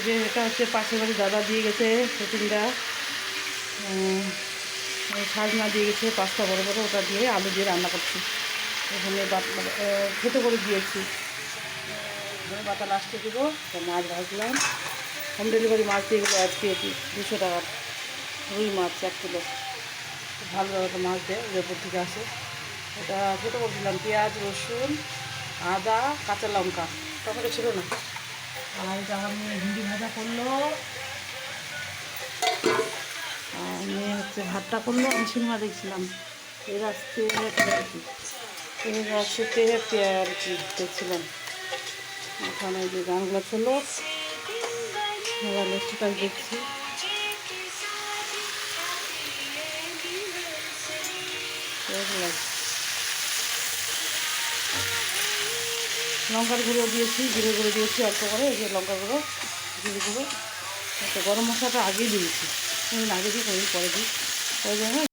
যে এটা হচ্ছে পাশের বাড়ি দাদা দিয়ে গেছে সচিনদা, সাজনা দিয়ে গেছে 5টা বড় বড়, ওটা দিয়ে আলু দিয়ে রান্না করছি। এখানে খেতে করে দিয়েছি, বাতা লাস্টে দেবো। মাছ ভাজলাম, হোম ডেলিভারি মাছ দিয়ে গেলো আজকে 200 টাকার রুই মাছ 1 কিলো, খুব ভালো একটা মাছ দেয়, উদয়পুর থেকে আসে। এটা খেতে করছিলাম পেঁয়াজ রসুন আদা কাঁচা লঙ্কা, টমেটো ছিল না। আর এটা আমার মেয়ে ভিন্ডি ভাজা করলো, আর মেয়ে হচ্ছে ভাতটা করলো। আমি সিনেমা দেখছিলাম, এর আসতে আর কি, এর আসতে আর কি দেখছিলাম। ওখানে যে গানগুলো চললো, মোবাইলে স্ট্যাটাস দেখছি। লঙ্কার গুঁড়ো দিয়েছি, জিরে গুঁড়ো দিয়েছি অল্প করে, এই যে লঙ্কার গুঁড়ো জিরে গুঁড়ো। গরম মশলাটা আগেই দিয়েছি, আগে দিই, পরে দিই, ওই জন্য